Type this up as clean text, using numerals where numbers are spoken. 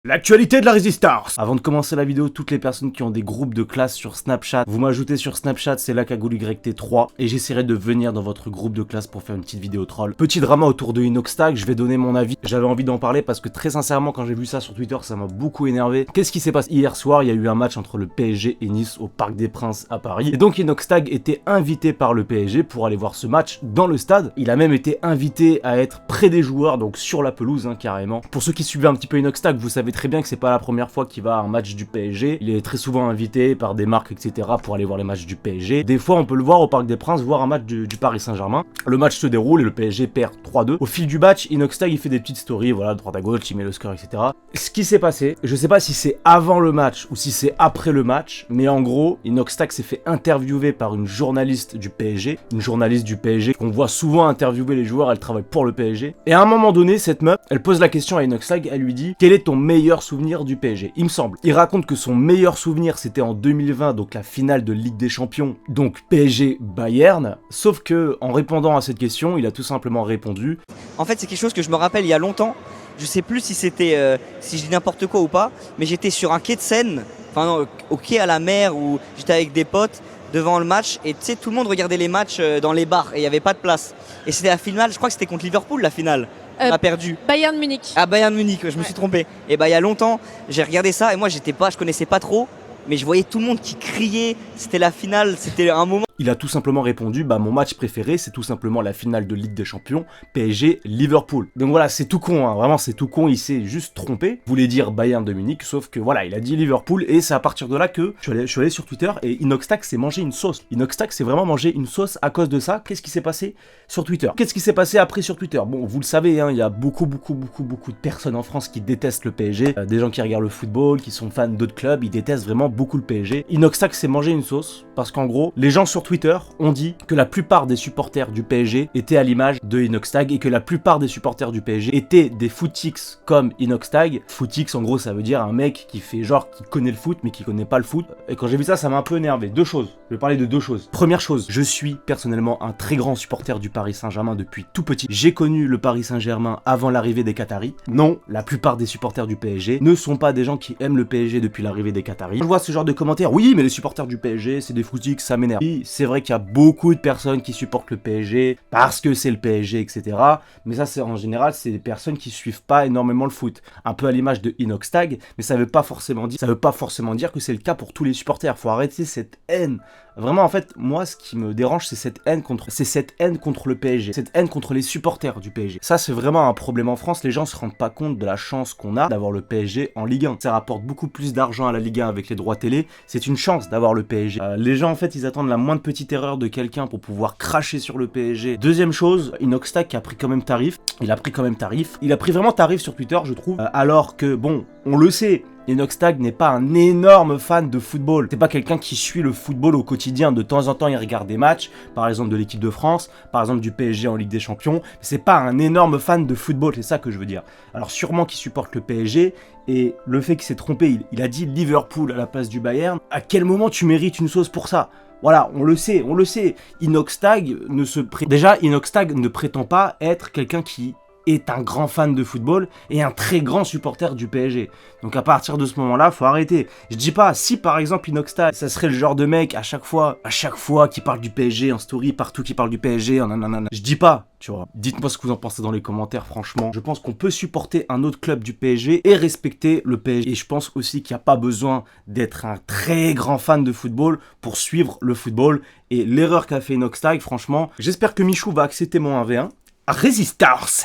L'actualité de la Résistance. Avant de commencer la vidéo, toutes les personnes qui ont des groupes de classe sur Snapchat, vous m'ajoutez sur Snapchat, c'est LaCagoule-YT3 et j'essaierai de venir dans votre groupe de classe pour faire une petite vidéo troll. Petit drama autour de Inoxtag, je vais donner mon avis. J'avais envie d'en parler parce que très sincèrement, quand j'ai vu ça sur Twitter, ça m'a beaucoup énervé. Qu'est-ce qui s'est passé hier soir? Il y a eu un match entre le PSG et Nice au Parc des Princes à Paris. Et donc Inoxtag était invité par le PSG pour aller voir ce match dans le stade. Il a même été invité à être près des joueurs, donc sur la pelouse carrément. Pour ceux qui suivent un petit peu Inoxtag, vous savez très bien que c'est pas la première fois qu'il va à un match du PSG. Il est très souvent invité par des marques, etc. pour aller voir les matchs du PSG. Des fois, on peut le voir au Parc des Princes, voir un match du Paris Saint-Germain. Le match se déroule et le PSG perd 3-2. Au fil du match, Inoxtag, il fait des petites stories, voilà, de droite à gauche, il met le score, etc. Ce qui s'est passé, je sais pas si c'est avant le match ou si c'est après le match, mais en gros, Inoxtag s'est fait interviewer par une journaliste du PSG. Une journaliste du PSG qu'on voit souvent interviewer les joueurs, elle travaille pour le PSG. Et à un moment donné, cette meuf, elle pose la question à Inoxtag, elle lui dit « Quel est ton meilleur souvenir du PSG ?» Il me semble. Il raconte que son meilleur souvenir, c'était en 2020, donc la finale de Ligue des Champions, donc PSG-Bayern. Sauf que, en répondant à cette question, il a tout simplement répondu « En fait, c'est quelque chose que je me rappelle il y a longtemps. Je sais plus si c'était, si je dis n'importe quoi ou pas, mais j'étais sur un quai de Seine, enfin non, au quai à la mer, où j'étais avec des potes devant le match, et tu sais, tout le monde regardait les matchs dans les bars, et il n'y avait pas de place. Et c'était la finale, je crois que c'était contre Liverpool, la finale. On a perdu. Bayern Munich. Ah, Bayern Munich, je me suis trompé. Et bah il y a longtemps, j'ai regardé ça, et moi je connaissais pas trop, mais je voyais tout le monde qui criait, c'était la finale, c'était un moment. Il a tout simplement répondu, bah mon match préféré c'est tout simplement la finale de Ligue des Champions, PSG-Liverpool. Donc voilà, c'est tout con, vraiment c'est tout con, il s'est juste trompé. Il voulait dire Bayern de Munich, sauf que voilà, il a dit Liverpool, et c'est à partir de là que je suis allé sur Twitter et Inoxtag s'est mangé une sauce. Inoxtag s'est vraiment mangé une sauce à cause de ça. Qu'est-ce qui s'est passé sur Twitter? Qu'est-ce qui s'est passé après sur Twitter? Bon, vous le savez, il y a beaucoup de personnes en France qui détestent le PSG, des gens qui regardent le football, qui sont fans d'autres clubs, ils détestent vraiment beaucoup le PSG. Inoxtag s'est mangé une sauce, parce qu'en gros, les gens sur Twitter ont dit que la plupart des supporters du PSG étaient à l'image de Inoxtag et que la plupart des supporters du PSG étaient des footix comme Inoxtag. Footix, en gros, ça veut dire un mec qui fait genre qui connaît le foot mais qui connaît pas le foot. Et quand j'ai vu ça, ça m'a un peu énervé. Deux choses. Je vais parler de deux choses. Première chose, je suis personnellement un très grand supporter du Paris Saint-Germain depuis tout petit. J'ai connu le Paris Saint-Germain avant l'arrivée des Qataris. Non, la plupart des supporters du PSG ne sont pas des gens qui aiment le PSG depuis l'arrivée des Qataris. Je vois ce genre de commentaires. Oui, mais les supporters du PSG, c'est des footix, ça m'énerve. Oui, c'est vrai qu'il y a beaucoup de personnes qui supportent le PSG parce que c'est le PSG, etc. Mais ça, c'est en général, c'est des personnes qui suivent pas énormément le foot. Un peu à l'image de Inoxtag, mais ça veut pas forcément dire que c'est le cas pour tous les supporters. Faut arrêter cette haine. Vraiment, en fait, moi, ce qui me dérange, c'est cette haine contre le PSG, cette haine contre les supporters du PSG. Ça, c'est vraiment un problème en France. Les gens se rendent pas compte de la chance qu'on a d'avoir le PSG en Ligue 1. Ça rapporte beaucoup plus d'argent à la Ligue 1 avec les droits télé. C'est une chance d'avoir le PSG. Les gens, en fait, ils attendent la moindre petite erreur de quelqu'un pour pouvoir cracher sur le PSG. Deuxième chose, Inoxtag qui a pris quand même tarif. Il a pris vraiment tarif sur Twitter, je trouve. Alors que, bon, on le sait, Inoxtag n'est pas un énorme fan de football. C'est pas quelqu'un qui suit le football au quotidien. De temps en temps, il regarde des matchs, par exemple de l'équipe de France, par exemple du PSG en Ligue des Champions. C'est pas un énorme fan de football, c'est ça que je veux dire. Alors sûrement qu'il supporte le PSG, et le fait qu'il s'est trompé, il a dit Liverpool à la place du Bayern. À quel moment tu mérites une sauce pour ça? Voilà, on le sait. Inoxtag ne prétend pas être quelqu'un qui est un grand fan de football et un très grand supporter du PSG. Donc à partir de ce moment-là, faut arrêter. Je dis pas, si par exemple Inoxtag, ça serait le genre de mec à chaque fois qui parle du PSG en story, partout qui parle du PSG, nanana. Je dis pas, tu vois. Dites-moi ce que vous en pensez dans les commentaires, franchement. Je pense qu'on peut supporter un autre club du PSG et respecter le PSG. Et je pense aussi qu'il n'y a pas besoin d'être un très grand fan de football pour suivre le football. Et l'erreur qu'a fait Inoxtag, franchement, j'espère que Michou va accepter mon 1v1. Résistance!